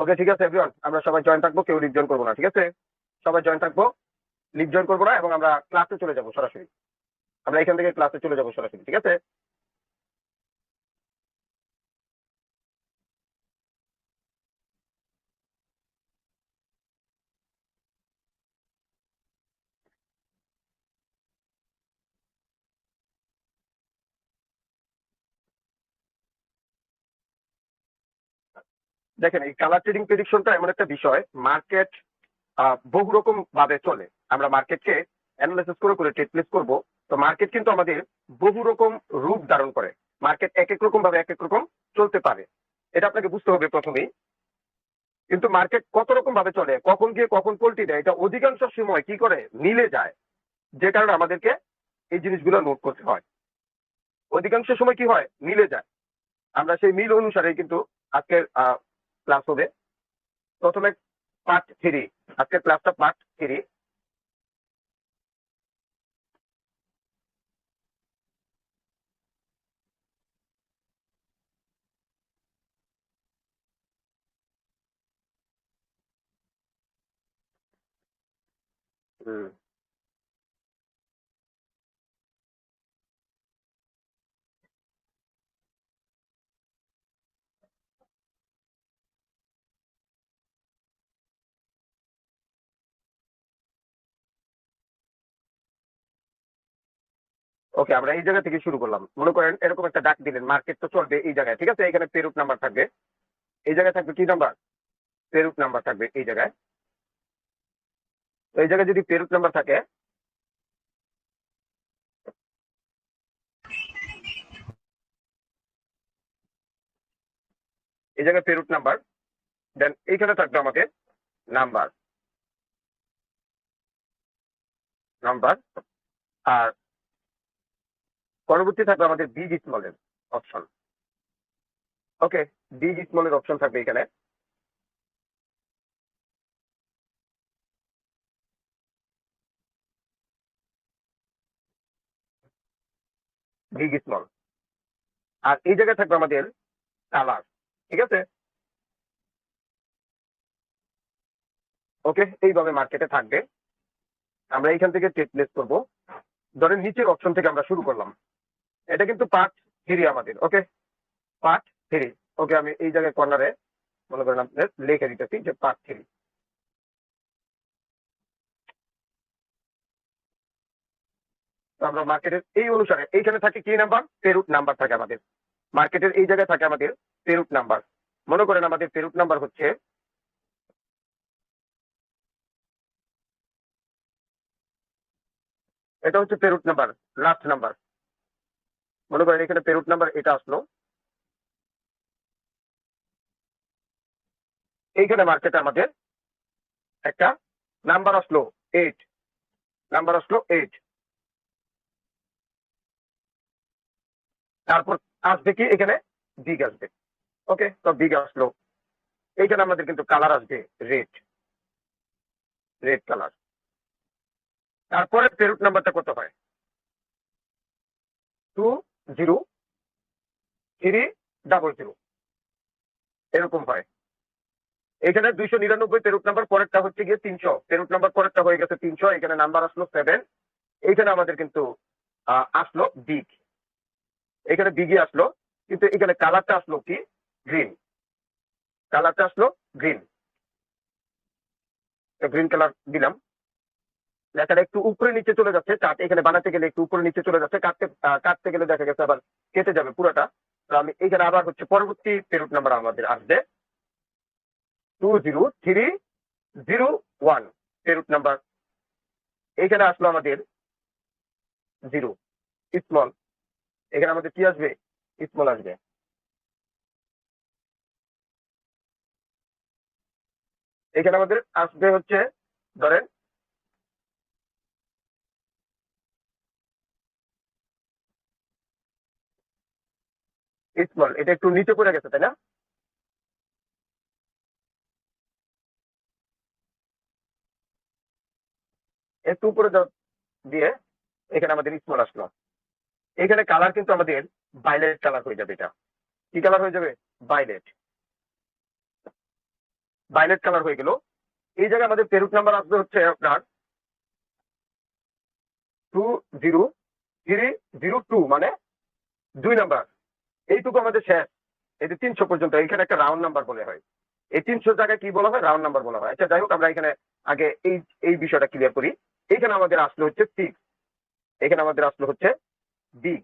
ওকে, ঠিক আছে এভরিওয়ান, আমরা সবাই জয়েন থাকবো, কেউ লিভ জয়েন করবো না, ঠিক আছে? সবাই জয়েন থাকবো, লিভ জয়েন করবো না, এবং আমরা ক্লাসে চলে যাবো সরাসরি। আমরা এখান থেকে ক্লাসে চলে যাবো সরাসরি, ঠিক আছে? দেখেন, এই কালার ট্রেডিং প্রেডিকশনটা এমন একটা বিষয়, মার্কেট বহু রকম ভাবে চলে। আমরা মার্কেটকে অ্যানালাইসিস করে করে ট্রেড প্লেস করবো। তো মার্কেট কিন্তু আমাদের বহু রকম রূপ ধারণ করে। মার্কেট এক এক রকম ভাবে এক এক রকম চলতে পারে, এটা আপনাকে বুঝতে হবে প্রথমেই। কিন্তু মার্কেট কত রকম ভাবে চলে, কখন গিয়ে কখন পল্টি দেয়, এটা অধিকাংশ সময় কি করে মিলে যায়, যে কারণে আমাদেরকে এই জিনিসগুলো নোট করতে হয়। অধিকাংশ সময় কি হয়, মিলে যায়। আমরা সেই মিল অনুসারে কিন্তু আজকের ক্লাস হবে। প্রথমে পার্ট 3, আজকের ক্লাসটা পার্ট 3। ওকে, আমরা এই জায়গা থেকে শুরু করলাম। মনে করেন এরকম একটা ডাক দিলেন, মার্কেট তো চলবে এই জায়গায়, ঠিক আছে? এখানে পেরুট নাম্বার থাকবে, এই জায়গায় থাকবে কি নাম্বার, পেরুট নাম্বার থাকবে এই জায়গায়। তো এই জায়গায় যদি পেরুট নাম্বার থাকে, এই জায়গায় পেরুট নাম্বার, দেন এইখানে থাকবে আমাদের নাম্বার নাম্বার আর পরবর্তী থাকবে আমাদের বিগ স্মলের অপশন। ওকে, বিগ স্মলের অপশন থাকবে এখানে। বিগ স্মল, আর এই জায়গায় থাকবে আমাদের কালার, ঠিক আছে? ওকে, এইভাবে মার্কেটে থাকবে। আমরা এইখান থেকে ট্রেড প্লেস করবো। ধরেন নিচের অপশন থেকে আমরা শুরু করলাম, এটা কিন্তু পার্ট 3 আমাদের। ওকে, পার্ট 3। ওকে, আমি এই জায়গায় কর্নারে মনে করেন আপনাদের লিখে দিতেছি যে পার্ট 3। তো আমরা মার্কেটের এই অনুসারে এইখানে থাকে কি নাম্বার, পেরুট নাম্বার থাকে আমাদের। মার্কেটের এই জায়গায় থাকে আমাদের পেরুট নাম্বার। মনে করেন আমাদের পেরুট নাম্বার হচ্ছে, এটা হচ্ছে পেরুট নাম্বার, লাস্ট নাম্বার। মনে করেন এখানে পেরুট নাম্বার এটা আসলো, এইখানে মার্কেটে আমাদের একটা নাম্বার আসলো 8, নাম্বার আসলো 8। তারপর আসবে কি, এখানে বিগ আসবে। ওকে, তো বিগ আসলো, এইখানে আমাদের কিন্তু কালার আসবে রেড, রেড কালার। তারপরে পেরুট নাম্বারটা কত হয়, 20300, এরকম হয়। এখানে 299 পেরুট নাম্বার, পরেরটা হচ্ছে গিয়ে 300 পেরুট নাম্বার, পরেরটা হয়ে গেছে 300। এখানে নাম্বার আসলো 7। এইখানে আমাদের কিন্তু আসলো বিগ, এখানে বিগই আসলো, কিন্তু এখানে কালারটা আসলো কি, গ্রিন। কালারটা আসলো গ্রিন, গ্রিন কালার দিলাম। লেখাটা একটু উপরে নিচে চলে যাচ্ছে, চার্ট এখানে বানাতে গেলে একটু উপরে নিচে চলে যাচ্ছে, কাটতে গেলে দেখা গেছে আবার কেটে যাবে পুরোটা। তো আমি এইখানে আবার হচ্ছে পরবর্তী পেরুট নাম্বার আমাদের আসবে 20301 পেরুট নাম্বার। এইখানে আসলো আমাদের 0, স্মল। এখানে আমাদের কি আসবে, স্মল আসবে। এখানে আমাদের আসবে হচ্ছে, ধরেন স্মল, এটা একটু নিচে পড়ে গেছে তাই না? একটু উপরে দিয়ে এখানে আমাদের স্মল আসলো। এখানে কালার কিন্তু আমাদের ভাইলেট কালার হয়ে যাবে। এটা কি কালার হয়ে যাবে, ভাইলেট। ভায়োলেট কালার হয়ে গেল। এই জায়গায় আমাদের পেরুট নাম্বার আসবে হচ্ছে আপনার 20302, মানে 2 নাম্বার। এইটুকু আমাদের শেষ। এই যে 300 পর্যন্ত, এখানে একটা রাউন্ড নাম্বার বলে হয়। এই 300 জায়গায় কি বলা হয়? রাউন্ড নাম্বার বলা হয়। আচ্ছা যাই হোক, আমরা এখানে আগে এই বিষয়টা ক্লিয়ার করি। এখানে আমাদের আসলো হচ্ছে 6, এখানে আমাদের আসলো হচ্ছে বিগ,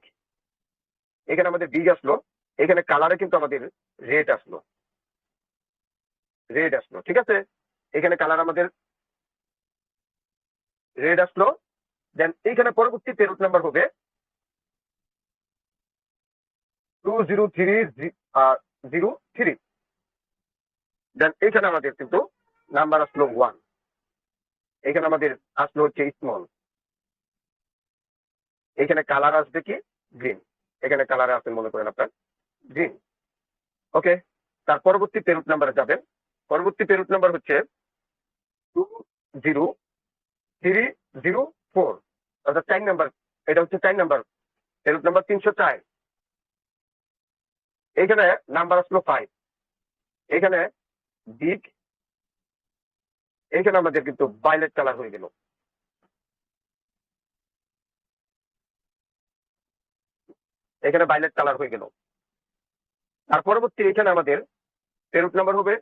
এখানে আমাদের বিগ আসলো। এখানে কালারে কিন্তু আমাদের রেড আসলো, রেড আসলো, ঠিক আছে। এখানে কালার আমাদের রেড আসলো। দেন এইখানে পরবর্তী পেরুট নাম্বার হবে 20303। দেন এখানে আমাদের কিন্তু নাম্বার আসলো 1, এখানে আমাদের আসলো হচ্ছে স্মল। এখানে কালার আসবে কি? গ্রিন। এখানে কালার আসবে মনে করেন আপনার গ্রিন। ওকে, তার পরবর্তী পেরুট নাম্বারে যাবেন। পরবর্তী পেরুট নাম্বার হচ্ছে 20304, অর্থাৎ 4 নাম্বার। এটা হচ্ছে 4 নাম্বার, পেরুট নাম্বার 304। এখানে নাম্বার আসলো 5, এখানে বিগ, এখানে আমাদের কিন্তু ভায়োলেট কালার হয়ে গেল। এখানে ভায়োলেট কালার হয়ে গেল। তার পরবর্তী এখানে আমাদের পেরুট নাম্বার হবে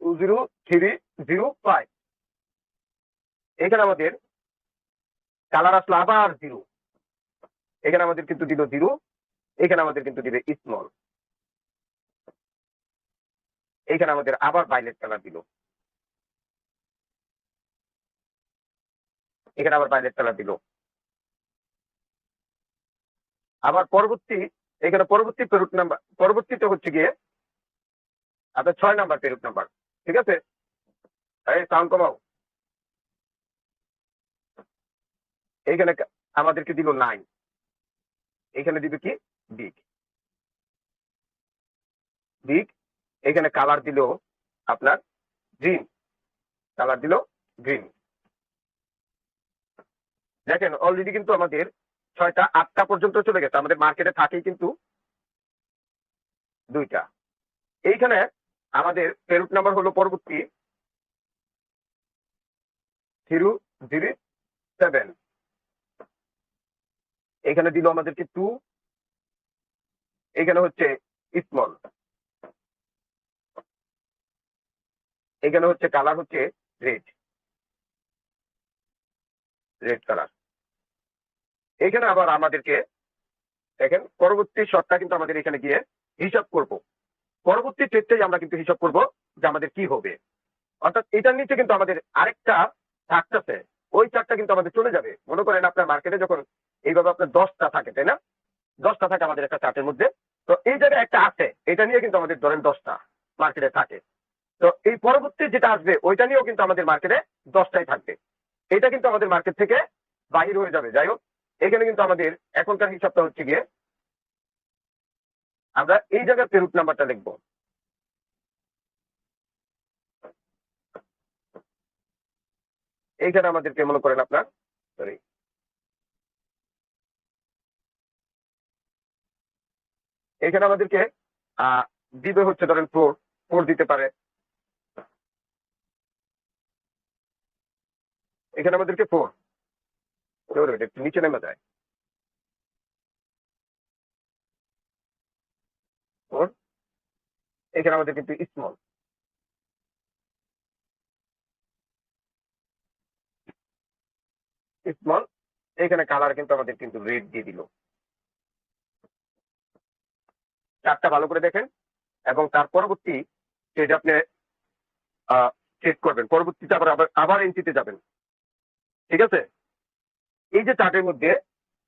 20305। এখানে আমাদের কালার আসলো আবার 0, এখানে আমাদের কিন্তু দিল 0, এখানে আমাদের কিন্তু দিবে স্মল। এখানে আমাদের আবার ভায়োলেট কালার দিল, এখানে আবার ভায়োলেট কালার দিল। আবার পরবর্তী, এখানে পরবর্তী পেরুট নাম্বার, পরবর্তীতে হচ্ছে গিয়ে আপনার 6 নাম্বার পেরুট নাম্বার, ঠিক আছে। এই সাউন্ড কমাও। এইখানে আমাদেরকে দিল 9, এখানে দিবে কি? Big, big. এখানে কালার দিল আপনার গ্রিন, কালার দিল গ্রিন। দেখেন অলরেডি কিন্তু আমাদের 6টা 8টা পর্যন্ত চলে গেছে। আমাদের মার্কেটে থাকেই কিন্তু 2টা। এইখানে আমাদের পেরুট নাম্বার হলো পরবর্তী 007। এখানে দিল আমাদেরকে 2, এখানে হচ্ছে স্মল, এখানে হচ্ছে কালার হচ্ছে রেড, রেড কালার। এখানে আবার আমাদেরকে দেখেন পরবর্তী শটটা কিন্তু আমাদের এখানে গিয়ে হিসাব করব। পরবর্তী ট্রেডটাই আমরা কিন্তু হিসাব করব যে আমাদের কি হবে। অর্থাৎ এটার নিচে কিন্তু আমাদের আরেকটা থাকতেছে, ওই চারটা কিন্তু আমাদের চলে যাবে। মনে করেন আপনার মার্কেটে যখন এইভাবে আপনার 10টা থাকে, তাই না? 10টা থাকে আমাদের একটা চার্টের মধ্যে। তো এই জায়গায় একটা আছে, এটা নিয়ে কিন্তু আমাদের ধরেন 10টা মার্কেটে থাকে। তো এই পরবর্তী যেটা আসবে ওইটা নিয়েও কিন্তু আমাদের মার্কেটে 10টাই থাকবে। এটা কিন্তু আমাদের মার্কেট থেকে বাহির হয়ে যাবে। যাই হোক, এখানে কিন্তু আমাদের এখনকার হিসাবটা হচ্ছে গিয়ে আমরা এই জায়গার পেরুট নাম্বারটা লিখবো। এইখানে আমাদেরকে মনে করেন আপনার সরি, এখানে আমাদেরকে দিবে হচ্ছে ধরেন 4 দিতে পারে। এখানে আমাদেরকে 4 একটু নিচে নেমে যায় 4। এখানে আমাদের কিন্তু স্মল, স্মল। এখানে কালার কিন্তু আমাদের কিন্তু রেড দিয়ে দিল। চারটা ভালো করে দেখেন এবং তার পরবর্তী স্টেজে আপনি চেক করবেন। পরবর্তীতে আবার আবার এন্ট্রিতে যাবেন, ঠিক আছে। এই যে চার্টের মধ্যে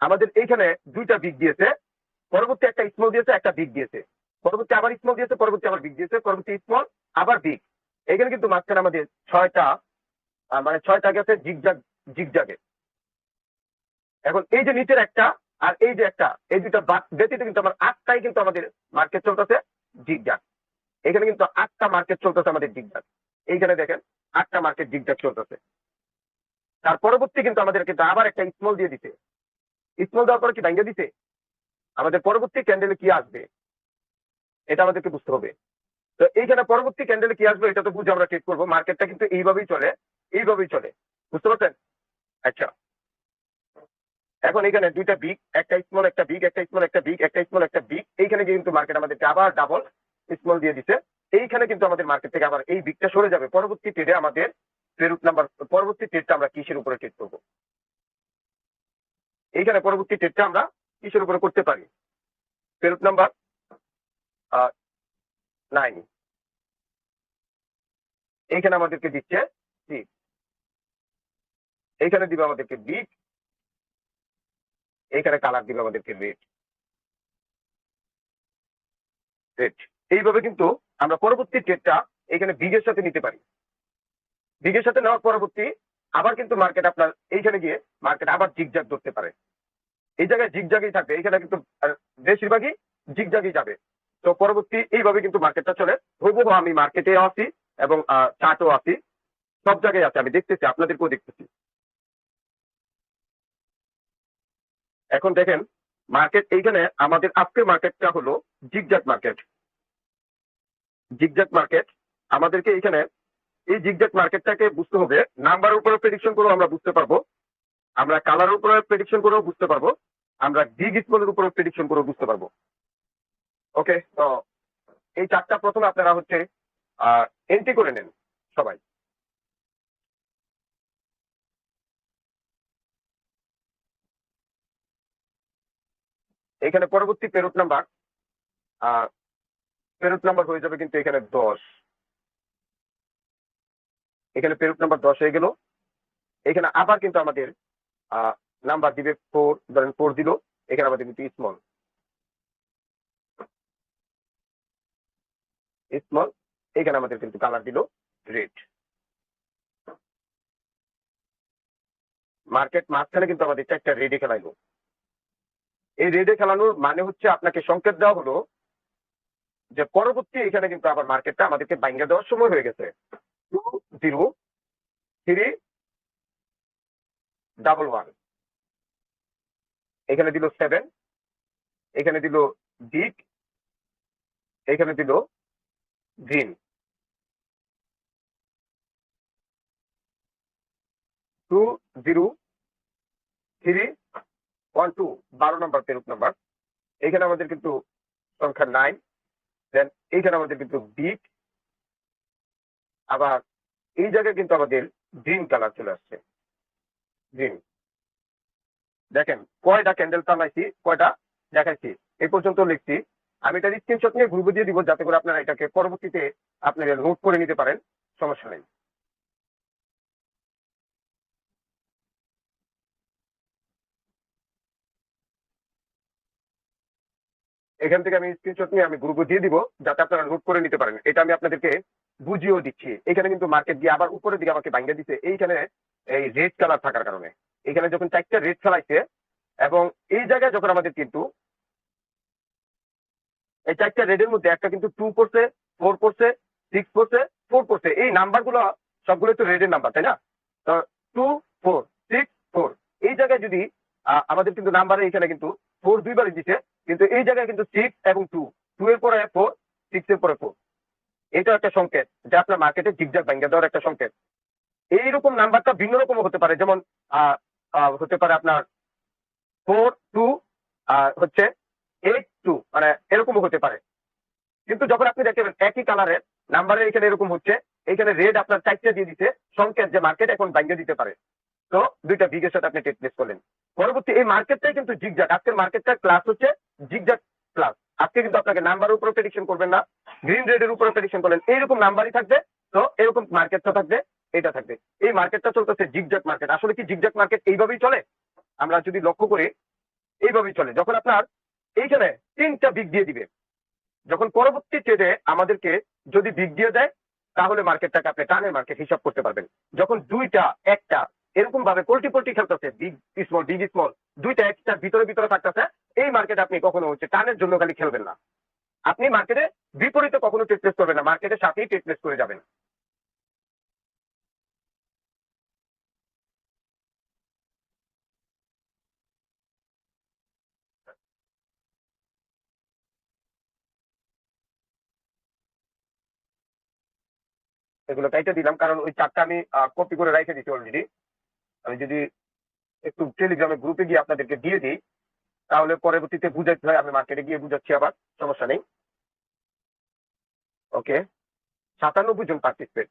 আমাদের এইখানে 2টা বিগ দিয়েছে, পরবর্তী একটা স্মল দিয়েছে, একটা বিগ দিয়েছে, পরবর্তী আবার স্মল দিয়েছে, পরবর্তী আবার বিগ দিয়েছে, পরবর্তী স্মল আবার বিগ। এখানে কিন্তু মাঝখানে আমাদের 6টা মানে 6টা গেছে জিগজাগ, জিগজাগে। এখন এই যে নিচের একটা আর এই যে একটা, এই দুটা ব্যতীত কিন্তু আমার 8টাই কিন্তু আমাদের মার্কেট চলতেছে জিগজাগ। এখানে কিন্তু 8টা মার্কেট চলতেছে আমাদের জিগজাগ। এইখানে দেখেন 8টা মার্কেট জিগজাগ চলতেছে। তার পরবর্তী কিন্তু আমাদের কিন্তু আবার একটা স্মল দিয়ে দিতে, স্মল দেওয়ার পরে কি ভাঙ্গে দিতে। আমাদের পরবর্তী ক্যান্ডেলে কি আসবে এটা আমাদেরকে বুঝতে হবে। তো এইখানে পরবর্তী ক্যান্ডেলে কি আসবে এটা তো বুঝে আমরা ট্রেড করবো। মার্কেটটা কিন্তু এইভাবেই চলে, এইভাবেই চলে, বুঝতে পারছেন? আচ্ছা, এখন এখানে দুইটা বিগ, একটা স্মল, একটা বিগ, একটা স্মল, একটা বিগ, একটা স্মল, একটা বিগ, এইখানে গিয়ে কিন্তু মার্কেট আমাদেরকে আবার ডাবল স্মল দিয়ে দিচ্ছে। এইখানে কিন্তু আমাদের মার্কেট থেকে আবার এই বিগটা সরে যাবে। পরবর্তী ট্রেডে আমাদের ফেরত নাম্বার, পরবর্তী ট্রেডটা আমরা কিসের উপরে ট্রেড করবো? এইখানে পরবর্তী ট্রেডটা আমরা কিসের উপরে করতে পারি? ফেরত নাম্বার 9, এইখানে আমাদেরকে দিচ্ছে সি, এইখানে দিবে আমাদেরকে বিগ, এইখানে কালার দিবে আমাদেরকে রেড। রেড এইভাবে কিন্তু আমরা পরবর্তী ট্রেডটা এখানে বিগের সাথে নিতে পারি। বিগের সাথে নেওয়ার পরবর্তী আবার কিন্তু মার্কেট আপনার এইখানে গিয়ে মার্কেট আবার জিগজাগ ধরতে পারে। এই জায়গায় জিগজাগই থাকবে, এইখানে কিন্তু বেশিরভাগই জিগজাগই যাবে। তো পরবর্তী এইভাবে কিন্তু মার্কেটটা চলে। হুবহু আমি মার্কেটে আছি এবং চার্টও আছি, সব জায়গায় আছে, আমি দেখতেছি, আপনাদেরকেও দেখতেছি। এখন দেখেন মার্কেট এইখানে আমাদের আজকের মার্কেটটা হলো জিগজাগ মার্কেট। জিগজাগ মার্কেট আমাদেরকে এখানে এই জিগজাগ মার্কেটটাকে বুঝতে হবে। নাম্বারের উপরে প্রেডিকশন করেও আমরা বুঝতে পারবো, আমরা কালারের উপরে প্রেডিকশন করেও বুঝতে পারবো, আমরা বিগ স্মলের উপরে প্রেডিকশন করেও বুঝতে পারবো। ওকে, তো এই চারটা প্রথমে আপনারা হচ্ছে এন্ট্রি করে নেন সবাই। এখানে পরবর্তী পেরোট নাম্বার, পেরোট নাম্বার হয়ে যাবে কিন্তু এখানে 10। এখানে পেরোট নাম্বার 10 হয়ে গেল। এখানে আবার কিন্তু আমাদের নাম্বার দিবে 4, ধরেন 4 দিল, এখানে আমাদের কিন্তু স্মল স্মল, এখানে আমাদের কিন্তু কালার দিল রেড। মার্কেট মাঝখানে কিন্তু আমাদের একটা রেডে খেলাইলো। এই রেডে খেলানোর মানে হচ্ছে আপনাকে সংকেত দেওয়া হলো যে পরবর্তী এখানে কিন্তু আবার মার্কেটটা আমাদেরকে বাইঙ্গা দেওয়ার সময় হয়ে গেছে। 20311, এখানে দিল 7, এখানে দিল বিগ, এখানে দিল গ্রিন। 20312, 12 নম্বর পেরুপ নাম্বার। এখানে আমাদের কিন্তু সংখ্যা 9, দেন এইখানে আমাদের কিন্তু বিগ, আবার এই জায়গায় কিন্তু আমাদের গ্রিন কালার চলে আসছে, গ্রিন। দেখেন কয়টা ক্যান্ডেল চালাইছি, কয়টা দেখাইছি, এই পর্যন্ত লিখছি। আমি এটার স্ক্রিনশট নিয়ে গ্রুপে দিয়ে দিব, যাতে করে আপনারা এটাকে পরবর্তীতে আপনারা নোট করে নিতে পারেন, সমস্যা নেই। এখান থেকে আমি স্ক্রিনশট নিয়ে আমি গ্রুপে দিয়ে দিব, যাতে আপনারা নোট করে নিতে পারেন। এটা আমি আপনাদেরকে বুঝিয়েও দিচ্ছি। এখানে কিন্তু মার্কেট গিয়ে আবার উপরের দিকে আমাকে ভাঙ্গা দিচ্ছে, এইখানে এই রেড কালার থাকার কারণে। এখানে যখন 4টা রেড খেলাইছে এবং এই জায়গায় যখন আমাদের কিন্তু এই 4টা রেডের মধ্যে একটা কিন্তু 2 পড়ছে, 4 পড়ছে, 6 পড়ছে, 4 পড়ছে, এই নাম্বারগুলো সবগুলো তো রেডের নাম্বার, তাই না? তো 2, 4, 6, 4, এই জায়গায় যদি আমাদের কিন্তু নাম্বারে এখানে কিন্তু 4 দুইবারই দিচ্ছে, কিন্তু এই জায়গায় কিন্তু 6 এবং 2, 2 এর পরে 4, 6 এর পরে 4, এটা একটা সংকেত যে আপনার মার্কেটে জিগজাগ ভাঙ্গা দেওয়ার একটা সংকেত। এইরকম নাম্বারটা ভিন্ন রকম হতে পারে, যেমন হতে পারে আপনার 4-2 হচ্ছে 8-2, মানে এরকমও হতে পারে। কিন্তু যখন আপনি দেখবেন একই কালারের নাম্বারের এখানে এরকম হচ্ছে, এখানে রেড আপনার 4টা দিয়ে দিচ্ছে, সংকেত যে মার্কেট এখন ভাঙ্গা দিতে পারে। তো দুইটা বিগের সাথে আপনি ট্রেড প্লেস করলেন। পরবর্তী এই মার্কেটটাই কিন্তু জিগজাগ, আজকের মার্কেটটা ক্লাস হচ্ছে জিগজাগ ক্লাস। আজকে কিন্তু আপনাকে নাম্বারের উপরে প্রেডিকশন করবেন না, গ্রিন রেডের উপরে প্রেডিকশন করলেন, এইরকম নাম্বারই থাকবে। তো এরকম মার্কেটটা থাকবে, এটা থাকবে। এই মার্কেটটা চলতেছে জিগজাগ মার্কেট। আসলে কি জিগজাগ মার্কেট এইভাবেই চলে? আমরা যদি লক্ষ্য করি এইভাবেই চলে। যখন আপনার এইখানে 3টা বিগ দিয়ে দিবে, যখন পরবর্তী ট্রেডে আমাদেরকে যদি বিগ দিয়ে দেয়, তাহলে মার্কেটটাকে আপনি টানের মার্কেট হিসাব করতে পারবেন। যখন 2টা 1টা এরকম ভাবে পোল্টি পোল্টি খেলতেছে, বিগ স্মল বিগ স্মল, 2টা একটার ভিতরে ভিতরে থাকতেছে, এই মার্কেট আপনি কখনো হচ্ছে টানের জন্য খালি খেলবেন না। আপনি মার্কেটে বিপরীতে কখনো ট্রেড প্লেস করবেন না, মার্কেটের সাথেই ট্রেড প্লেস করে যাবেন। এগুলো কাইটে দিলাম, কারণ ওই চারটা আমি কপি করে রেখে দিচ্ছি অলরেডি। আমি যদি একটু টেলিগ্রামে গ্রুপে গিয়ে আপনাদেরকে দিয়ে দিই, তাহলে পরবর্তীতে বুঝাইতে হয়, আমি মার্কেটে গিয়ে বুঝাচ্ছি আবার, সমস্যা নেই। ওকে, 97 জন পার্টিসিপেট।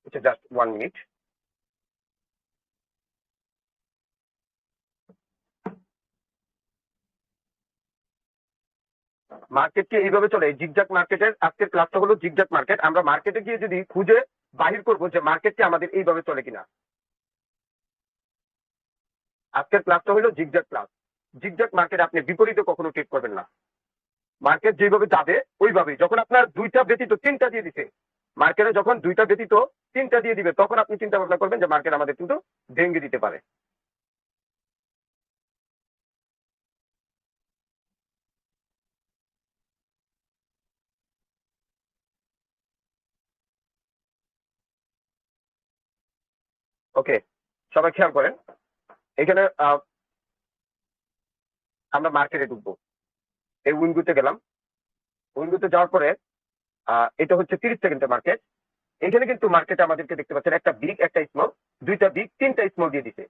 আচ্ছা, জাস্ট 1 মিনিট। মার্কেটকে এইভাবে চলে, জিগজাক মার্কেটের আজকের ক্লাসটা হলো জিগজাক মার্কেট। আমরা মার্কেটে গিয়ে যদি খুঁজে বাহির করবো যে মার্কেটটি আমাদের এইভাবে চলে কিনা। আজকের ক্লাসটা হলো জিগজাক ক্লাস। জিগজাক মার্কেট আপনি বিপরীতে কখনো ট্রেড করবেন না। মার্কেট যেভাবে যাবে ওইভাবে, যখন আপনার দুইটা ব্যতীত তিনটা দিয়ে দিছে, মার্কেটে যখন দুইটা ব্যতীত তিনটা দিয়ে দিবে, তখন আপনি চিন্তা ভাবনা করবেন যে মার্কেট আমাদের কিন্তু ভেঙে দিতে পারে। ওকে, সবাই খেয়াল করেন, এখানে আমরা মার্কেটে ঢুকবো। এই উইন্ডোতে গেলাম, উইন্ডোতে যাওয়ার পরে এটা হচ্ছে 30 সেকেন্ডের মার্কেট। এখানে কিন্তু মার্কেটে আমাদেরকে দেখতে পাচ্ছেন একটা বিগ, একটা স্মল, দুইটা বিগ, তিনটা স্মল দিয়ে দিছে।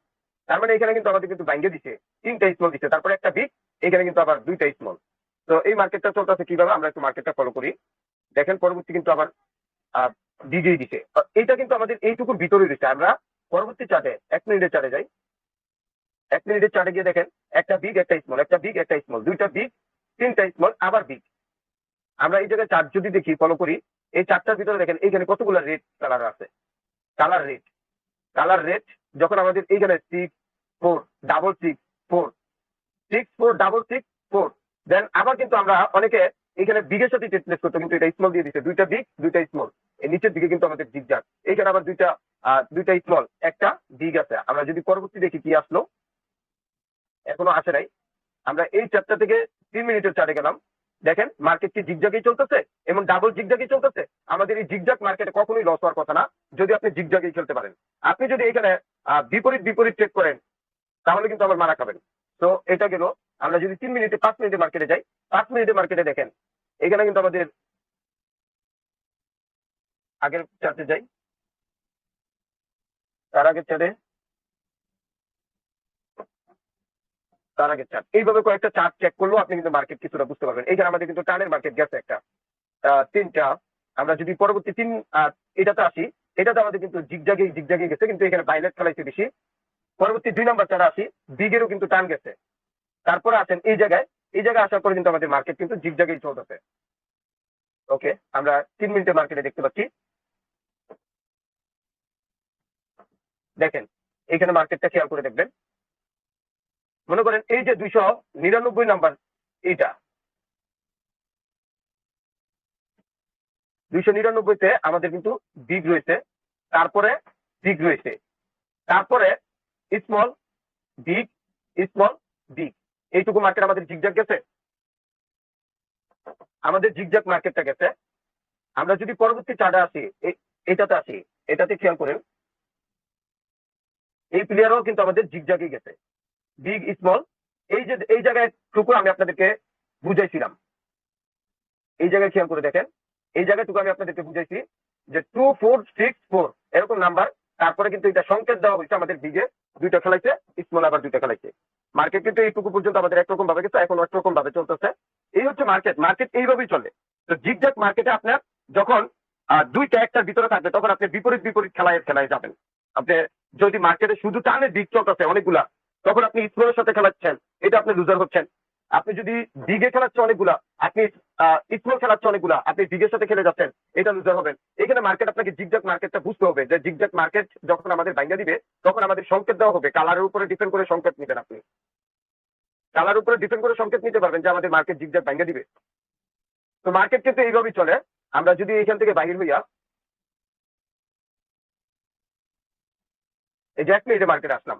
তার মানে এখানে কিন্তু আমাদের কিন্তু ভাঙ্গে দিছে, তিনটা স্মল দিচ্ছে, তারপরে একটা বিগ, এখানে কিন্তু আবার দুইটা স্মল। তো এই মার্কেটটা চলতেছে কিভাবে, আমরা একটু মার্কেটটা ফলো করি। দেখেন পরবর্তী কিন্তু আবার ডিজে দিছে। এইটা কিন্তু আমাদের এইটুকুর ভিতরে দিচ্ছে। আমরা পরবর্তী চার্টে 1 মিনিটের চার্টে যাই। 1 মিনিটের চার্টে গিয়ে দেখেন একটা বিগ, একটা স্মল, একটা বিগ, একটা স্মল, দুইটা বিগ, তিনটা স্মল, আবার বিগ। আমরা এই জায়গায় চার্ট যদি দেখি, ফলো করি, এই চারটার ভিতরে দেখেন এইখানে কতগুলো রেড কালার আছে। কালার রেড, কালার রেড যখন আমাদের এইখানে 6 4 6 6 4 6 4 6 6 4, দেন আবার কিন্তু আমরা অনেকে এখানে বিগের সাথে ট্রেড করতো, কিন্তু এটা স্মল দিয়ে দিচ্ছে, দুইটা বিগ, দুইটা স্মল। এই নিচের দিকে কিন্তু আমাদের জিগজাগ, এইখানে আবার দুইটা দুইটা স্মল, একটা বিগ আছে। আমরা যদি পরবর্তী দেখি কি আসলো, এখনো আসে নাই। আমরা এই চারটা থেকে 3 মিনিটের চার্টে গেলাম। দেখেন মার্কেট কি জিগজাগেই চলতেছে এবং ডাবল জিগজাগেই চলতেছে। আমাদের এই জিগজাগ মার্কেটে কখনোই লস হওয়ার কথা না, যদি আপনি জিগজাগেই খেলতে পারেন। আপনি যদি এখানে বিপরীত বিপরীত ট্রেড করেন, তাহলে কিন্তু আবার মারা খাবেন। তো এটা গেল। আমরা যদি 3 মিনিটে 5 মিনিটে মার্কেটে যাই, 5 মিনিটে মার্কেটে দেখেন এখানে কিন্তু আমাদের আগের চার্টে যাই, তার আগের চার্টে, তার আগের চার্ট, এইভাবে কয়েকটা চার্ট চেক করলেও আপনি কিন্তু মার্কেট কিছুটা বুঝতে পারবেন। এইখানে আমাদের কিন্তু টানের মার্কেট গেছে একটা, তিনটা। আমরা যদি পরবর্তী এটাতে আসি, এটাতে আমাদের কিন্তু জিগজাগেই জিগজাগেই গেছে, কিন্তু এখানে বাইলেট খেলাইছে বেশি। পরবর্তী 2 নম্বর চার্টে আসি, বিগেরও কিন্তু টান গেছে। তারপরে আসেন এই জায়গায়, এই জায়গায় আসার পরে কিন্তু আমাদের মার্কেট কিন্তু জিগজাগেই চলতেছে। ওকে, আমরা 3 মিনিটের মার্কেটে দেখতে পাচ্ছি। দেখেন এখানে মার্কেটটা খেয়াল করে দেখবেন, মনে করেন এই যে 299 নাম্বার, এইটা 299-তে আমাদের কিন্তু বিগ রয়েছে, তারপরে বিগ রয়েছে, তারপরে স্মল, বিগ, স্মল, বিগ। এইটুকু মার্কেট আমাদের জিগজাগ গেছে, আমাদের জিগজাগ মার্কেটটা গেছে। আমরা যদি পরবর্তী চার্টে আসি, এটাতে আসি, এটাতে খেয়াল করেন এই প্লেয়ারও কিন্তু আমাদের জিগজাগই গেছে, বিগ, স্মল। এই যে এই জায়গায় টুকু আমি আপনাদেরকে বুঝাইছিলাম, এই জায়গায় খেয়াল করে দেখেন, এই জায়গাটুকু আমি আপনাদেরকে বুঝাইছি যে 2 4 6 4 এরকম নাম্বার। তারপরে কিন্তু এটা সংকেত দেওয়া হয়েছে আমাদের দিকে, দুইটা খেলাইছে, স্মল আবার দুইটা খেলাইছে। মার্কেট কিন্তু এইটুকু পর্যন্ত আমাদের একরকম ভাবে গেছে, এখন একরকম ভাবে চলতেছে। এই হচ্ছে মার্কেট, মার্কেট এইভাবেই চলে। তো জিগজাগ মার্কেটে আপনার যখন দুইটা একটার ভিতরে থাকবে, তখন আপনি বিপরীত বিপরীত খেলায় খেলায় যাবেন। আপনি যদি মার্কেটে শুধু টানের দিক চলতেছে অনেকগুলা, তখন আপনি স্মলের সাথে খেলাচ্ছেন, এটা আপনি লুজার হচ্ছেন। আপনি যদি দিকে খেলাচ্ছে অনেকগুলা, আপনি স্মল খেলাচ্ছে অনেকগুলা, আপনি দিকের সাথে খেলে যাচ্ছেন, এটা লুজার হবেন। এখানে মার্কেট আপনাকে জিগজাগ মার্কেটটা বুঝতে হবে, যে জিগজাগ মার্কেট যখন আমাদের ভাঙ্গা দিবে, তখন আমাদের সংকেত দেওয়া হবে। কালারের উপরে ডিপেন্ড করে সংকেত নেবেন, আপনি কালার উপরে ডিপেন্ড করে সংকেত নিতে পারবেন যে আমাদের মার্কেট জিগজাগ ভাঙ্গা দিবে। তো মার্কেট কিন্তু এইভাবেই চলে। আমরা যদি এখান থেকে বাহির হইয়া এই যে 1 মিনিটে মার্কেটে আসলাম,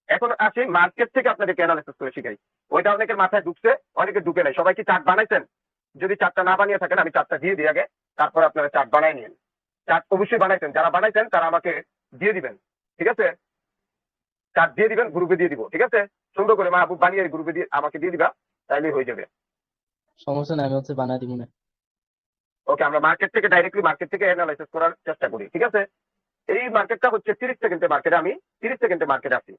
এখন আসি মার্কেট থেকে আপনাদেরকে অ্যানালাইসিস করে শিখাই। ওইটা অনেকের মাথায় ঢুকছে, অনেকে ঢুকে নাই। সবাই কি চার্ট বানাইছেন? যদি চার্টটা না বানিয়ে থাকেন, আমি চার্টটা দিয়ে দিই আগে, তারপর আপনারা চার্ট বানাই নিন। চার্ট অবশ্যই বানাইছেন, যারা বানাইছেন তারা আমাকে দিয়ে দিবেন, ঠিক আছে? চার্ট দিয়ে দিবেন, গ্রুপে দিয়ে দিব, ঠিক আছে? সুন্দর করে মাহবুব বানিয়ে গ্রুপে দিয়ে আমাকে দিয়ে দিবা, তাইলে হয়ে যাবে। সমস্যা নাই, আমি বানায় দিব না। ওকে, আমরা মার্কেট থেকে ডাইরেক্টলি মার্কেট থেকে অ্যানালাইসিস করার চেষ্টা করি, ঠিক আছে। এই মার্কেটটা হচ্ছে 30 সেকেন্ডের মার্কেটে, আমি 30 সেকেন্ডের মার্কেটে আছি।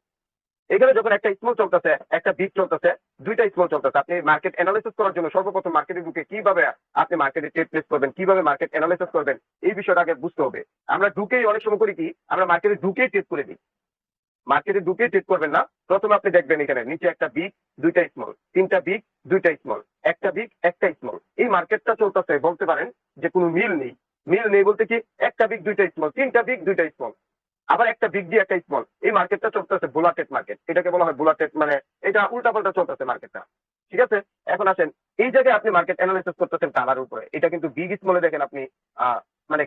এখানে যখন একটা স্মল চলতেছে, একটা বিগ চলতেছে, দুইটা স্মল চলতেছে, আপনি মার্কেট অ্যানালাইসিস করার জন্য সর্বপ্রথম মার্কেটে ঢুকে কিভাবে আপনি মার্কেটে ট্রেড প্লেস করবেন, কিভাবে মার্কেট অ্যানালাইসিস করবেন, এই বিষয়টা আগে বুঝতে হবে। আমরা ঢুকেই অনেক সময় করি কি, আমরা মার্কেটে ঢুকেই ট্রেড করে দিই। মার্কেটে ঢুকে ট্রেড করবেন না। প্রথমে আপনি দেখবেন এখানে নিচে একটা বিগ, দুইটা স্মল, তিনটা বিগ, দুইটা স্মল, একটা বিগ, একটা স্মল। এই মার্কেটটা চলতেছে বলতে পারেন যে কোনো মিল নেই। মিল নেই বলতে কি, একটা বিগ, দুইটা স্মল, তিনটা বিগ, দুইটা স্মল, আবার একটা বিগ দিয়ে একটা স্মল। এই মার্কেটটা চলতেছে বুলাটেড মার্কেট, এটাকে বলা হয় বুলাটেড, মানে এটা উল্টা পাল্টা চলতেছে মার্কেটটা, ঠিক আছে। এখন আসেন, এই জায়গায় আপনি মার্কেট অ্যানালাইসিস করতেছেন কালার উপরে, এটা কিন্তু বিগ স্মলে দেখেন আপনি মানে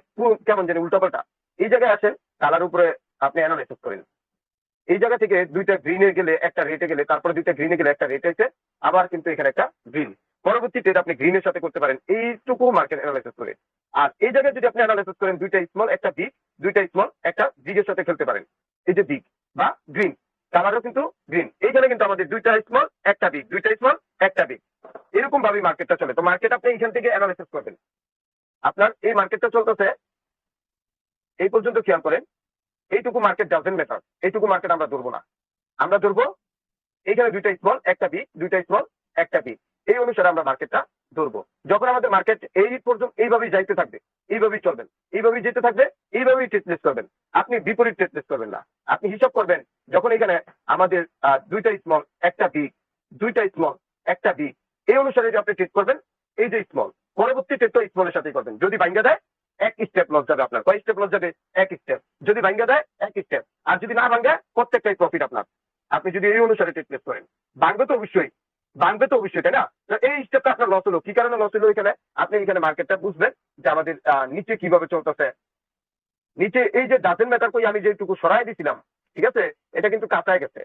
কেমন জানি উল্টা পাল্টা। এই জায়গায় আসেন, কালার উপরে আপনি অ্যানালাইসিস করেন। এই জায়গা থেকে দুইটা গ্রিনে গেলে একটা রেটে গেলে, তারপরে দুইটা গ্রিনে গেলে একটা রেট এসে আবার কিন্তু এখানে একটা গ্রিন, পরবর্তী ট্রেড আপনি গ্রিনের সাথে করতে পারেন এইটুকু মার্কেট অ্যানালাইসিস করে। আর এই জায়গায় যদি আপনি অ্যানালাইসিস করেন দুইটা স্মল একটা বিগ, দুইটা স্মল একটা বিগের সাথে খেলতে পারেন। এই যে বিগ বা গ্রিন, কালারও কিন্তু গ্রিন, এইখানে কিন্তু আমাদের দুইটা স্মল একটা বিগ, দুইটা স্মল একটা বিগ, এরকম ভাবে মার্কেটটা চলে। তো মার্কেট আপনি এখান থেকে অ্যানালাইসিস করবেন। আপনার এই মার্কেটটা চলতেছে এই পর্যন্ত, খেয়াল করেন এইটুকু মার্কেট ডাজেন্ট ম্যাটার, এইটুকু মার্কেট আমরা ধরবো না। আমরা ধরবো এইখানে দুইটা স্মল একটা বিগ, দুইটা স্মল একটা বিগ, এই অনুসারে আমরা মার্কেটটা ধরবো। যখন আমাদের মার্কেট এই পর্যন্ত এইভাবেই যাইতে থাকবে, এইভাবেই চলবেন, এইভাবেই যেতে থাকবে, এইভাবেই ট্রেড করবেন। আপনি বিপরীত ট্রেড করবেন না। আপনি হিসাব করবেন যখন এখানে আমাদের দুইটা স্মল একটা বিগ, দুইটা স্মল একটা বিগ, এই অনুসারে যে আপনি ট্রেড করবেন, এই যে স্মল, পরবর্তী ট্রেড তো স্মলের সাথেই করবেন। যদি ভাঙ্গা দেয় এক স্টেপ লস যাবে আপনার, কয় স্টেপ লস যাবে, এক স্টেপ। যদি ভাঙ্গা দেয় এক স্টেপ, আর যদি না ভাঙ্গা প্রত্যেকটাই প্রফিট আপনার। আপনি যদি এই অনুসারে ট্রেড প্লেস করেন, ভাঙবে তো অবশ্যই, ভাঙবে তো অবশ্যই, তাই না। এই স্টেপটা আপনার লস হলো, কি কারণে লস হলো, এখানে আপনি এখানে মার্কেটটা বুঝবেন যে আমাদের নিচে কিভাবে চলতেছে। নিচে এই যে ডাজেন্ট ম্যাটার কই আমি যেটুকু সরাই দিছিলাম, ঠিক আছে, এটা কিন্তু কাঁচায় গেছে।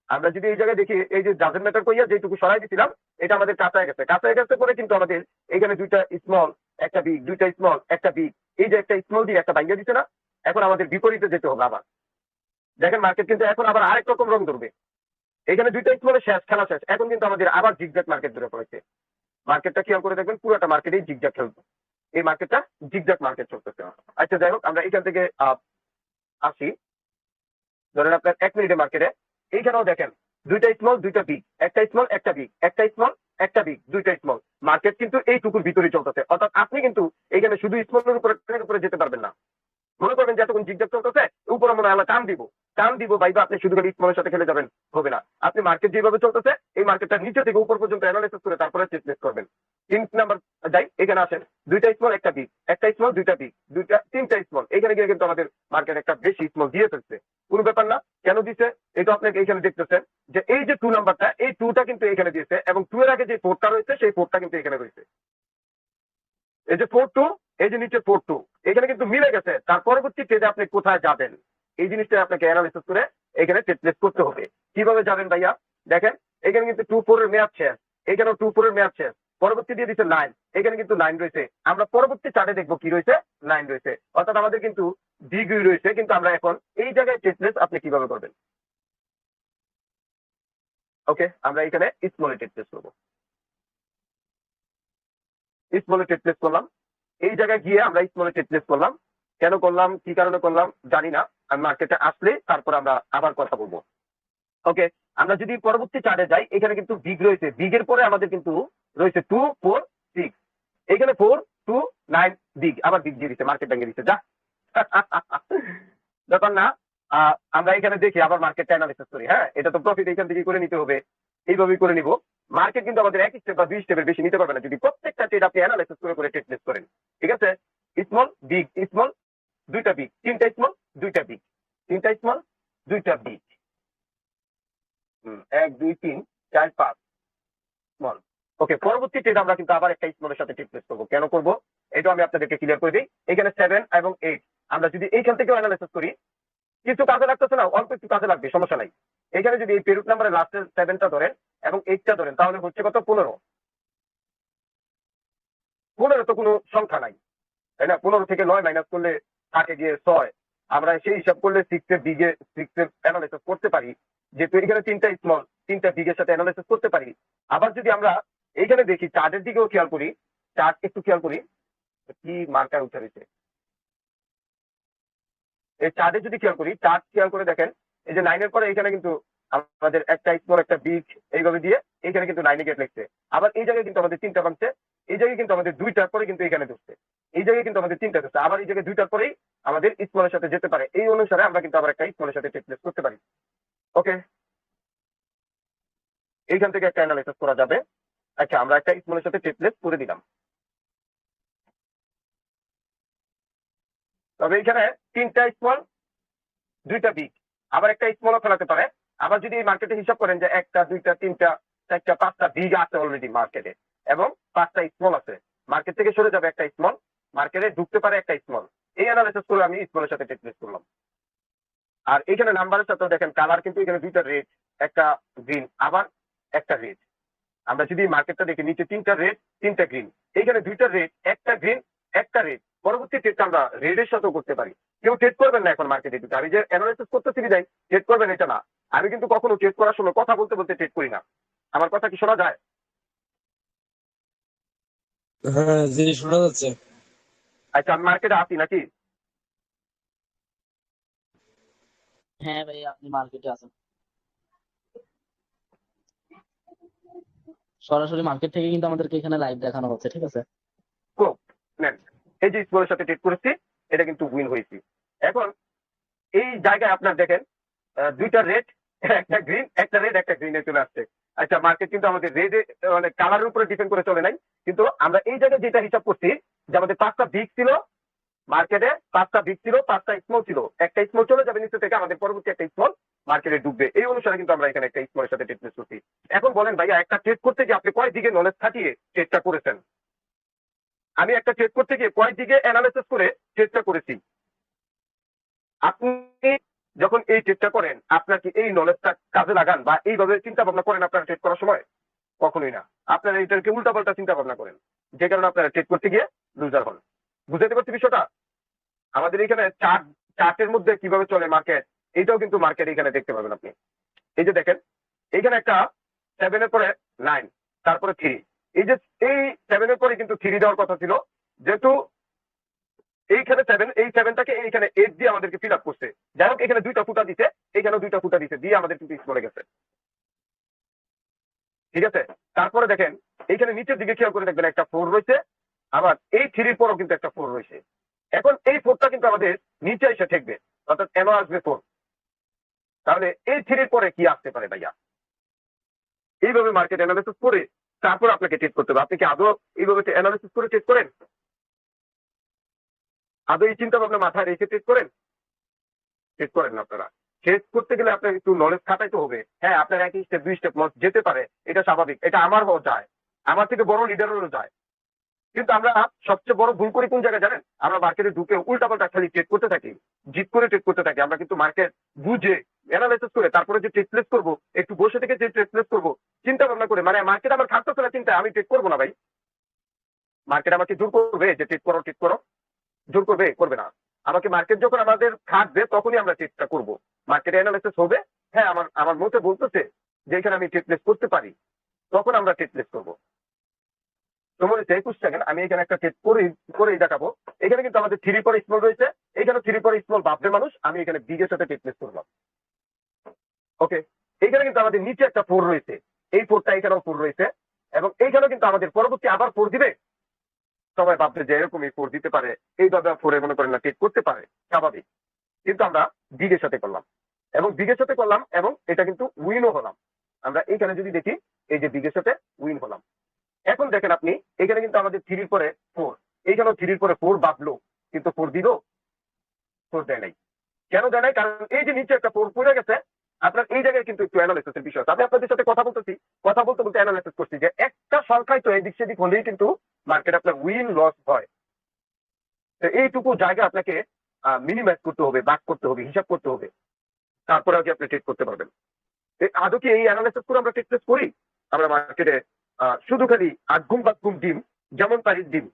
আমরা যদি এই জায়গায় দেখি, এই যে ডাজেন্ট ম্যাটার কইয়া যেটুকু সরাই দিছিলাম, এটা আমাদের কাঁচায় গেছে। কাঁচায় গেছে পরে কিন্তু আমাদের এখানে দুইটা স্মল একটা বিগ, দুইটা স্মল একটা বিগ, এই যে একটা স্মল দিয়ে একটা ভাঙ্গা দিচ্ছে না, এখন আমাদের বিপরীতে যেতে হবে আবার। দেখেন মার্কেট কিন্তু এখন আবার আরেক রকম রং ধরবে। এখানে দুইটা স্মলে শেষ, খেলা শেষ, এখন কিন্তু আমাদের আবার জিগজ্যাগ মার্কেট ধরে পড়েছে। মার্কেটটা খেয়াল করে দেখবেন, পুরোটা মার্কেটেই জিগজ্যাগ খেলবে। এই মার্কেটটা জিগজ্যাগ মার্কেট চলতেছে। আচ্ছা যাই হোক, আমরা এখান থেকে আসি। ধরেন আপনার 1 মিনিটের মার্কেটে এইখানেও দেখেন দুইটা স্মল দুইটা বিগ, একটা স্মল একটা বিগ, একটা স্মল একটা বিগ, দুইটা স্মল। মার্কেট কিন্তু এইটুকুর ভিতরে চলতেছে, অর্থাৎ আপনি কিন্তু এখানে শুধু স্মলের উপরে যেতে পারবেন না। মনে করবেন যে এতক্ষণ জিগজ্যাগ চলতেছে, উপরে মনে হয় টান দিব ভাইবা, আপনি শুধু খালি স্মলের সাথে খেলে যাবেন, হবে না। আপনি মার্কেট যেভাবে চলতেছে, এই মার্কেটটা নিচে থেকে উপর পর্যন্ত অ্যানালাইসিস করে তারপরে ট্রেড করবেন। 3 নাম্বার যাই, এখানে আসেন দুইটা স্মল একটা বিগ, একটা স্মল দুইটা বিগ, দুইটা তিনটা স্মল, এখানে গিয়ে কিন্তু আমাদের মার্কেট একটা বেশি স্মল দিয়ে ফেলছে। কোনো ব্যাপার না, কেন দিচ্ছে এটা আপনাকে এখানে দেখতেছেন যে এই যে 2 নাম্বারটা, এই 2টা কিন্তু এখানে দিয়েছে, এবং 2 এর আগে যে 4টা রয়েছে সেই 4টা কিন্তু এখানে রয়েছে। এই যে 4-2, এই যে নিচে 4-2, এখানে কিন্তু মিলে গেছে। তার পরবর্তী ট্রেডে আপনি কোথায় যাবেন, এই জিনিসটা আপনাকে অ্যানালাইসিস করে এখানে ট্রেড প্লেস করতে হবে। কিভাবে যাবেন ভাইয়া, দেখেন এখানে কিন্তু 2-4 এর মেয়াদ শেষ, এখানেও 2-4 এর মেয়াদ শেষ, পরবর্তী দিয়ে দিচ্ছে 9, এখানে কিন্তু 9 রয়েছে। আমরা পরবর্তী চার্টে দেখবো কি রয়েছে, 9 রয়েছে, অর্থাৎ আমাদের কিন্তু ডিগ্রি রয়েছে। কিন্তু আমরা এখন এই জায়গায় ট্রেড প্লেস আপনি কিভাবে করবেন। ওকে, আমরা এখানে স্মলে ট্রেড প্লেস করবো, স্মলে ট্রেড প্লেস করলাম। এই জায়গায় গিয়ে আমরা স্মলে ট্রেড প্লেস করলাম। কেন করলাম, কি কারণে করলাম জানি না, আমি মার্কেটে আসলে তারপর আমরা আবার কথা বলবো। ওকে, আমরা যদি পরবর্তী চার্টে যাই, এখানে কিন্তু বিগ রয়েছে, বিগের পরে আমাদের কিন্তু রয়েছে 2 4 6, এখানে 4 2 9 বিগ, আবার বিগ দিয়ে দিচ্ছে, মার্কেট ভেঙে দিচ্ছে, যা ব্যাপার না। আমরা এখানে দেখি আবার মার্কেটটা অ্যানালাইসিস করি। হ্যাঁ, এটা তো প্রফিট এখান থেকে করে নিতে হবে, এইভাবেই করে নিব। মার্কেট কিন্তু আমাদের 1 স্টেপ বা 2 স্টেপের বেশি নিতে পারবে না যদি প্রত্যেকটা ট্রেড আপনি অ্যানালাইসিস করে ট্রেড প্লেস করেন, ঠিক আছে। স্মল বিগ স্মল দুইটা বিগ, তিনটা স্মল দুইটা বিগ, তিনটা স্মল দুইটা বিগ, 1 2 3 4 5 স্মল। ওকে, পরবর্তী ট্রেড আমরা কিন্তু আবার একটা স্মলের সাথে ট্রেড প্লেস করবো। কেন করবো এটা আমি আপনাদেরকে ক্লিয়ার করে দিই। এখানে 7 এবং 8 আমরা যদি এইখান থেকেও অ্যানালাইসিস করি, কিছু কাজে লাগতেছে না, অল্প একটু কাজে লাগবে, সমস্যা নাই। এখানে যদি এই পেরুট নাম্বারের লাস্টের 7টা ধরেন এবং 8টা ধরেন, তাহলে হচ্ছে কত, 15। 15 তো কোনো সংখ্যা নাই, তাই না। 15 থেকে 9 মাইনাস করলে থাকে গিয়ে 6। আমরা সেই হিসাব করলে 6 এর বিগে 6 এর অ্যানালাইসিস করতে পারি, যেহেতু এখানে তিনটা স্মল তিনটা বিগের সাথে অ্যানালাইসিস করতে পারি। আবার যদি আমরা এইখানে দেখি চার্টের দিকেও খেয়াল করি, চার্ট একটু খেয়াল করি, কি মার্কার উঠে রয়েছে। এই চার্টে যদি খেয়াল করি, চার্ট খেয়াল করে দেখেন, এই যে 9 এর পরে এখানে কিন্তু আমাদের একটা স্মল একটা বিগ এইভাবে দিয়ে এখানে কিন্তু 9 গেট লিখছে। আবার এই জায়গায় কিন্তু আমাদের 3টা ভাঙছে, এই জায়গায় কিন্তু আমাদের 2টার পরে কিন্তু এখানে ঢুকছে, এই জায়গায় কিন্তু আমাদের 3টা ঢুকছে, আবার এই জায়গায় 2টার পরেই আমাদের স্মলের সাথে যেতে পারে। এই অনুসারে আমরা কিন্তু আবার একটা স্মলের সাথে টেক প্লেস করতে পারি। ওকে, এইখান থেকে একটা অ্যানালাইসিস করা যাবে। আচ্ছা, আমরা একটা স্মলের সাথে টেক প্লেস করে দিলাম। তবে এখানে 3টা স্মল 2টা বিগ, আবার একটা স্মলও ফেলাতে পারে। আবার যদি এই মার্কেটে হিসাব করেন যে 1টা 2টা 3টা 4টা 5টা বিগ আছে অলরেডি মার্কেটে এবং 5টা স্মল আছে, মার্কেট থেকে সরে যাবে একটা স্মল, মার্কেটে ঢুকতে পারে একটা স্মল। এই অ্যানালাইসিস করে আমি স্মলের সাথে টেক প্লেস করলাম। আর এখানে নাম্বারের সাথে দেখেন কালার কিন্তু এখানে 2টা রেড, একটা গ্রিন, আবার একটা রেড। আমরা যদি মার্কেটটা দেখি, নিচে 3টা রেড 3টা গ্রিন, এইখানে 2টা রেড, একটা গ্রিন, একটা রেড। পরবর্তী ট্রেডটা আমরা রেডের সাথেও করতে পারি। কেউ ট্রেড করবেন না এখন মার্কেটে ঢুকে। আমি যে অ্যানালাইসিস করতে শিখে যাই ট্রেড করবেন এটা না। আমি কিন্তু কখনো ট্রেড করার সময় কথা বলতে বলতে ট্রেড করি না। আমার কথা কি শোনা যায়? হ্যাঁ জি, শোনা যাচ্ছে। আচ্ছা, আমি মার্কেটে আসি নাকি? হ্যাঁ ভাই, আপনি মার্কেটে আছেন, সরাসরি মার্কেট থেকে কিন্তু আমাদেরকে এখানে লাইভ দেখানো হচ্ছে, ঠিক আছে। তো নেন, এই যে স্কোরের সাথে ট্রেড করেছি, এটা কিন্তু উইন হয়েছি। এখন এই জায়গায় আপনার দেখেন 2টা রেড, একটা গ্রিন, একটা রেড, একটা গ্রিনে চলে আসছে। আচ্ছা, মার্কেট কিন্তু আমাদের রেড মানে কালারের উপরে ডিপেন্ড করে চলে নাই, কিন্তু আমরা এই জায়গায় যেটা হিসাব করছি যে আমাদের 5টা বিগ ছিল মার্কেটে, 5টা বিগ ছিল, 5টা স্মল ছিল, একটা স্মল চলে যাবে নিচে থেকে, আমাদের পরবর্তী একটা স্মল মার্কেটে ডুববে। এই অনুসারে কিন্তু আমরা এখানে একটা স্মলের সাথে ট্রেড করছি। এখন বলেন ভাইয়া, একটা ট্রেড করতে গিয়ে আপনি কয় দিকে নলেজ থাকিয়ে ট্রেডটা করেছেন? আমি একটা ট্রেড করতে গিয়ে কয় দিকে অ্যানালাইসিস করে ট্রেডটা করেছি? আপনি যখন এই ট্রেডটা করেন, আপনার কি এই নলেজটা কাজে লাগান বা এইভাবে চিন্তা ভাবনা করেন আপনারা ট্রেড করার সময়? কখনোই না। আপনারা এটাকে উল্টাপাল্টা চিন্তা ভাবনা করেন, যে কারণে আপনারা ট্রেড করতে গিয়ে লুজার হন। বুঝতে পারছি বিষয়টা? আমাদের এখানে চার্টের মধ্যে কিভাবে চলে মার্কেট, এইটাও কিন্তু মার্কেট এখানে দেখতে পাবেন আপনি। এই যে দেখেন, এইখানে একটা 7 এর পরে 9, তারপরে 3। এই যে এই 7 এর পরে কিন্তু 3 দেওয়ার কথা ছিল, যেহেতু এইখানে 7, এই 7টাকে এইখানে 8 দিয়ে আমাদেরকে ফিল আপ করছে। যাই হোক, এখানে 2টা ফুটা দিছে, এখানেও 2টা ফুটা দিছে, দিয়ে আমাদের কিন্তু চলে গেছে। ঠিক আছে, তারপরে দেখেন এইখানে নিচের দিকে খেয়াল করে দেখবেন একটা 4 রয়েছে, আবার এই 3-র পরও কিন্তু একটা 4 রয়েছে। এখন এই 4টা কিন্তু আমাদের নিচে এসে ঠেকবে, অর্থাৎ এনো আসবে 4। তাহলে এই 3-র পরে কি আসতে পারে ভাইয়া? এইভাবে মার্কেট অ্যানালাইসিস করে তারপর আপনাকে ট্রেড করতে হবে। আপনি কি আদৌ এইভাবে অ্যানালাইসিস করে ট্রেড করেন? আদৌ এই চিন্তা ভাবনা মাথায় রেখে ট্রেড করেন? ট্রেড করেন না আপনারা। ট্রেড করতে গেলে আপনার একটু নলেজ খাটাইতে হবে। হ্যাঁ, আপনার 1 স্টেপ 2 স্টেপ লস যেতে পারে, এটা স্বাভাবিক, এটা আমারও যায়, আমার থেকে বড় লিডারেরও যায়। কিন্তু আমরা সবচেয়ে বড় ভুল করি কোন জায়গায় জানেন? আমরা মার্কেটে ঢুকে উল্টাপাল্টা খালি ট্রেড করতে থাকি, জিত করে ট্রেড করতে থাকি। আমরা কিন্তু মার্কেট বুঝে অ্যানালাইসিস করে তারপরে যে ট্রেড প্লেস করবো, একটু বসে থেকে যে ট্রেড প্লেস করবো চিন্তা ভাবনা করে, মানে মার্কেট আমার খাটতেছে না চিন্তা, আমি ট্রেড করবো না ভাই। মার্কেট আমাকে জোর করবে যে ট্রেড করো ট্রেড করো? জোর করবে? করবে না। আমাকে মার্কেট যখন আমাদের খাটবে তখনই আমরা ট্রেডটা করবো। মার্কেট অ্যানালাইসিস হবে, হ্যাঁ আমার আমার মতে বলতেছে যে এখানে আমি ট্রেড প্লেস করতে পারি, তখন আমরা ট্রেড প্লেস করবো। তোমার 21 সেকেন্ড আমি এখানে একটা ট্রেড করেই দেখাবো। এখানে কিন্তু আমাদের 3 পরে স্মল রয়েছে, এখানে 3 পরে স্মল ভাববে মানুষ, আমি এখানে বিগের সাথে ট্রেড প্লেস করলাম। ওকে, এইখানে কিন্তু আমাদের নিচে একটা 4 রয়েছে, এই 4টা এখানেও 4 রয়েছে, এবং এইখানেও কিন্তু আমাদের পরবর্তী আবার 4 দিবে। সবাই ভাববে যে এরকম এই 4 দিতে পারে, এইভাবে 4 মনে করেন না ট্রেড করতে পারে, স্বাভাবিক। কিন্তু আমরা বিগের সাথে করলাম, এবং বিগের সাথে করলাম, এবং এটা কিন্তু উইনও হলাম। আমরা এইখানে যদি দেখি, এই যে বিগের সাথে উইন হলাম। এখন দেখেন আপনি, এখানে কিন্তু আমাদের 3-র পরে 4, এইখানেও 3-র পরে 4 ভাবলো, কিন্তু 4 দিল? 4 দেয় নাই। কেন দেয় নাই? কারণ এই যে নিচে একটা 4 পড়ে গেছে। আপনার এই জায়গায় কিন্তু একটু অ্যানালাইসিসের বিষয়। আমি আপনাদের সাথে কথা বলতেছি, কথা বলতে বলতে অ্যানালাইসিস করছি যে একটা সংখ্যায় তো এদিক সেদিক হলেই কিন্তু মার্কেট আপনার উইন লস হয়। তো এইটুকু জায়গা আপনাকে মিনিমাইজ করতে হবে, ভাগ করতে হবে, হিসাব করতে হবে, তারপরে আগে আপনি ট্রেড করতে পারবেন। আদৌ কি এই অ্যানালাইসিস করে আমরা ট্রেড করি? আমরা মার্কেটে শুধু খালি আগুম বাগুম ডিম, যেমন পারির ডিম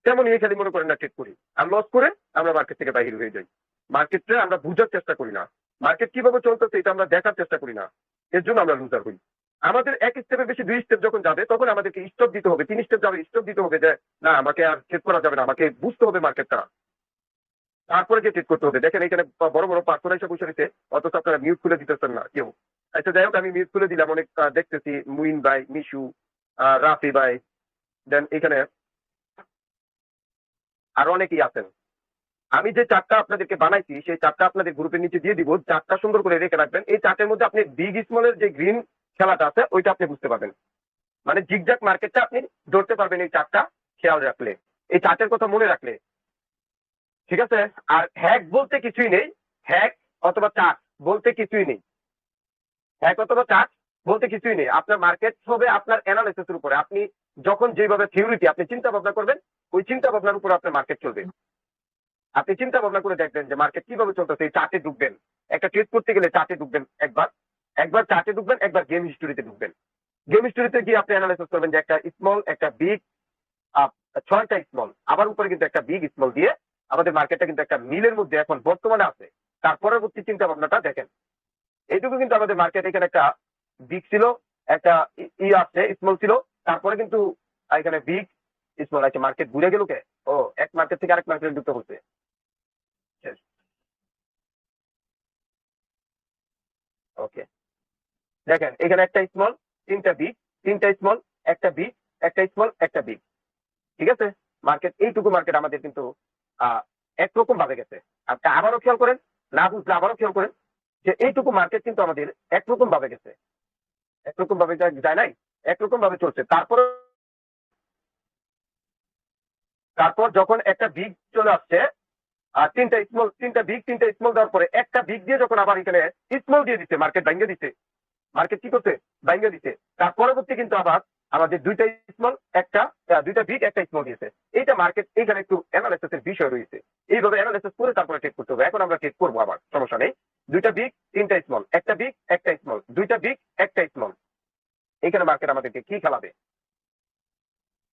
তেমনই খালি মনে করেন না ট্রেড করি, আর লস করে আমরা মার্কেট থেকে বাহির হয়ে যাই। মার্কেটে আমরা বুঝার চেষ্টা করি না, মার্কেট কিভাবে চলতেছে এটা আমরা দেখার চেষ্টা করি না, এর জন্য আমরা লুজার হই। আমাদের এক স্টেপের বেশি 2 স্টেপ যখন যাবে তখন আমাদেরকে স্টপ দিতে হবে, 3 স্টেপ যাবে স্টপ দিতে হবে যে না আমাকে আর ট্রেড করা যাবে না, আমাকে বুঝতে হবে মার্কেটটা, তারপরে যে ট্রেড করতে হবে। দেখেন এখানে বড় বড় পাথর এসে বসে রয়েছে, অথচ আপনারা মিউট খুলে দিতেছেন না কেউ। আচ্ছা যাই হোক, আমি মিউট খুলে দিলাম। অনেক দেখতেছি মুইন ভাই, মিশু, রাফি ভাই, দেন এখানে আরো অনেকেই আছেন। আমি যে চারটা আপনাদেরকে বানাইছি সেই চারটা আপনাদের গ্রুপের নিচে দিয়ে দিব, চারটা সুন্দর করে রেখে রাখবেন। এই চারটের মধ্যে আপনি বিগ স্মলের যে গ্রিন খেলাটা আছে ওইটা আপনি বুঝতে পারবেন, মানে জিগজ্যাগ মার্কেটটা আপনি ধরতে পারবেন এই চারটা খেয়াল রাখলে, এই চারটের কথা মনে রাখলে, ঠিক আছে। আর হ্যাক বলতে কিছুই নেই, হ্যাক অথবা চার্ট বলতে কিছুই নেই, হ্যাক অথবা চার্ট বলতে কিছুই নেই। আপনার মার্কেট হবে আপনার অ্যানালাইসিসের উপরে। আপনি যখন যেভাবে থিওরিটি আপনি চিন্তা ভাবনা করবেন, ওই চিন্তা ভাবনার উপর আপনার মার্কেট চলবে। আপনি চিন্তা ভাবনা করে দেখবেন যে মার্কেট কিভাবে চলতেছে, এই চার্টে ঢুকবেন। একটা ট্রেড করতে গেলে চার্টে ঢুকবেন, একবার চার্টে ঢুকবেন, একবার গেম হিস্টোরিতে ঢুকবেন। গেম হিস্টোরিতে গিয়ে আপনি অ্যানালাইসিস করবেন যে একটা স্মল, একটা বিগ, 6টা স্মল, আবার উপরে কিন্তু একটা বিগ স্মল দিয়ে আমাদের মার্কেটটা কিন্তু একটা মিলের মধ্যে এখন বর্তমানে আছে। তার পরবর্তী চিন্তা ভাবনাটা দেখেন, এইটুকু কিন্তু আমাদের মার্কেট এখানে একটা বিগ ছিল, একটা আছে স্মল ছিল, তারপরে কিন্তু এখানে বিগ স্মল আছে। মার্কেট ঘুরে গেল কে? ও, এক মার্কেট থেকে আরেক মার্কেটে ঢুকতে হচ্ছে। ওকে, দেখেন এখানে একটা স্মল, 3টা বিগ, 3টা স্মল, একটা বিগ, একটা স্মল, একটা বিগ, ঠিক আছে। মার্কেট এইটুকু মার্কেট আমাদের কিন্তু একরকম ভাবে গেছে। আপনি আবারও খেয়াল করেন, না বুঝলে আবারও খেয়াল করেন যে এইটুকু মার্কেট কিন্তু আমাদের একরকম ভাবে গেছে, একরকম ভাবে যায় নাই, একরকম ভাবে চলছে। তারপর যখন একটা বিগ চলে আসছে, আর 3টা স্মল, 3টা বিগ, 3টা স্মল দেওয়ার পরে একটা বিগ দিয়ে যখন আবার এখানে স্মল দিয়ে দিচ্ছে, মার্কেট ভাঙ্গে দিচ্ছে। মার্কেট কি করছে? ভাঙ্গে দিচ্ছে। তার পরবর্তী কিন্তু আবার আমাদের 2টা স্মল, দুইটা বিগ, একটা স্মল দিয়েছে। এইটা মার্কেট এখানে একটু অ্যানালাইসিসের বিষয় রয়েছে। এইভাবে অ্যানালাইসিস করে তারপরে ট্রেড করতে হবে। এখন আমরা ট্রেড করবো, আবার সমস্যা নেই। 2টা বিগ, 3টা স্মল, একটা বিগ, একটা স্মল, 2টা বিগ, একটা স্মল। এখানে মার্কেট আমাদেরকে কি খেলাবে?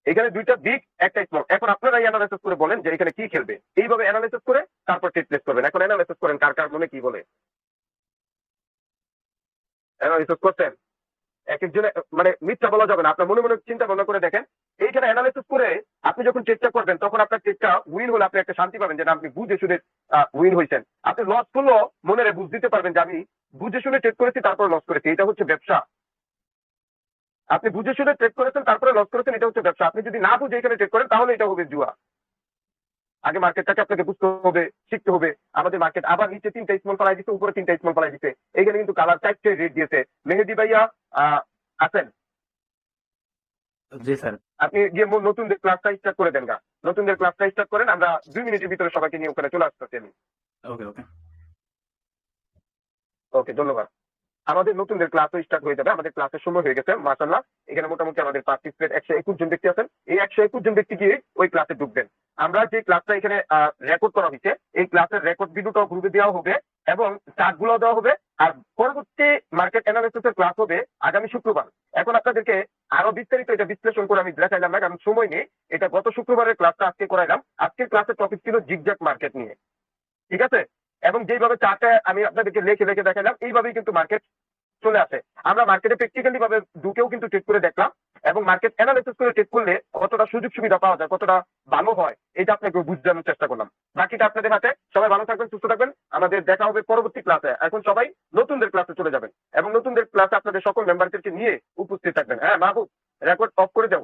এখানে 2টা বিগ, একটা স্মল। এখন আপনারা অ্যানালাইসিস করে বলেন যে এখানে কি খেলবে। এইভাবে অ্যানালাইসিস করে তারপর ট্রেড প্লেস করবেন। এখন অ্যানালাইসিস করেন, কার কার মনে কি বলে। অ্যানালাইসিস করছেন, এক একজনে মানে মিথ্যা বলা যাবে না। আপনার মনে মনে চিন্তা ভাবনা করে দেখেন। এইখানে অ্যানালাইসিস করে আপনি যখন চেষ্টা করবেন, তখন আপনার চেষ্টা উইন হলে আপনি একটা শান্তি পাবেন যে আপনি বুঝে শুনে উইন হয়েছেন। আপনি লস করলেও মনে বুঝ দিতে পারবেন যে আমি বুঝে শুনে ট্রেড করেছি, তারপর লস করেছি। এটা হচ্ছে ব্যবসা। আপনি বুঝে শুনে ট্রেড করেছেন, তারপরে লস করেছেন, এটা হচ্ছে ব্যবসা। আপনি যদি না বুঝে এখানে ট্রেড করেন, তাহলে এটা হবে জুয়া। আগে মার্কেটটাকে আপনাকে বুঝতে হবে, শিখতে হবে। আমাদের মার্কেট আবার নিচে 3টা স্মল পালাই দিচ্ছে, উপরে 3টা স্মল পালাই দিচ্ছে। এখানে কিন্তু কালার 4টে রেড দিয়েছে। মেহেদি ভাইয়া আছেন? জি স্যার। আপনি গিয়ে নতুনদের ক্লাসটা স্টার্ট করে দেন গা, নতুনদের ক্লাসটা স্টার্ট করেন। আমরা 2 মিনিটের ভিতরে সবাইকে নিয়ে ওখানে চলে আসতেছি আমি। ওকে ওকে ওকে, ধন্যবাদ। আমাদের নতুনদের ক্লাসও স্টার্ট হয়ে যাবে। আমাদের ক্লাসের সময় হয়ে গেছে মাশাআল্লাহ। এখানে মোটামুটি আমাদের পার্টিসিপেট 121 জন ব্যক্তি আছেন। এই 121 জন ব্যক্তি গিয়ে ওই ক্লাসে ঢুকবেন। আমরা যে ক্লাসটা এখানে রেকর্ড করা হয়েছে, এই ক্লাসের রেকর্ড ভিডিওটাও গ্রুপে দেওয়া হবে এবং চার্টগুলো দেওয়া হবে। আর পরবর্তী মার্কেট অ্যানালাইসিসের ক্লাস হবে আগামী শুক্রবার। এখন আপনাদেরকে আরো বিস্তারিত এটা বিশ্লেষণ করে আমি দেখাইলাম না, কারণ সময় নেই। এটা গত শুক্রবারের ক্লাসটা আজকে করাইলাম। আজকের ক্লাসের টপিক ছিল জিগজ্যাগ মার্কেট নিয়ে, ঠিক আছে। এবং যেভাবে চার্টে আমি আপনাদেরকে লিখে লিখে দেখাইলাম, এইভাবেই কিন্তু মার্কেট চলে আসে। আমরা মার্কেটে প্র্যাকটিক্যালি ভাবে ঢুকেও কিন্তু ট্রেড করে দেখলাম, এবং মার্কেট অ্যানালাইসিস করে ট্রেড করলে কতটা সুযোগ সুবিধা পাওয়া যায়, কতটা ভালো হয়, এটা আপনাকে বুঝানোর চেষ্টা করলাম। বাকিটা আপনাদের হাতে। সবাই ভালো থাকবেন, সুস্থ থাকবেন। আমাদের দেখা হবে পরবর্তী ক্লাসে। এখন সবাই নতুনদের ক্লাসে চলে যাবেন এবং নতুনদের ক্লাসে আপনাদের সকল মেম্বারদেরকে নিয়ে উপস্থিত থাকবেন। হ্যাঁ মাহবুব, রেকর্ড অফ করে দাও।